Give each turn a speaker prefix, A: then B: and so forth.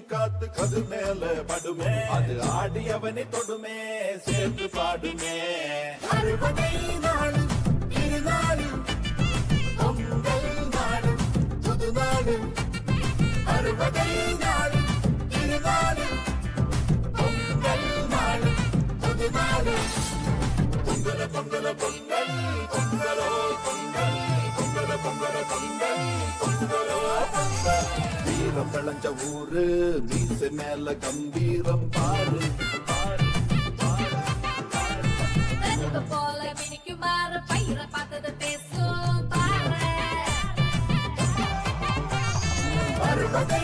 A: மூச்சு காத்து கது மேல படுமே அது ஆடி அவனை தொடுமே சேர்த்து பாடுமே
B: அறுபதை நாடு திருநாடு பொங்கல் நாடு புது நாடு அறுபதை நாடு திருநாடு பொங்கல் நாடு புது நாடு
A: பொங்கல பொங்கல பொங்கல் பொங்கலோ பொங்கல் பொங்கல பொங்கல பொங்கல் பொங்கலோ பொங்கல் வீரம் விளைஞ்ச ஊரு மீசை மேல கம்பீரம் பாரு
C: போல மினிக்குமாறு பயிர பார்த்தது பேசும் பாரு
B: அறுபதை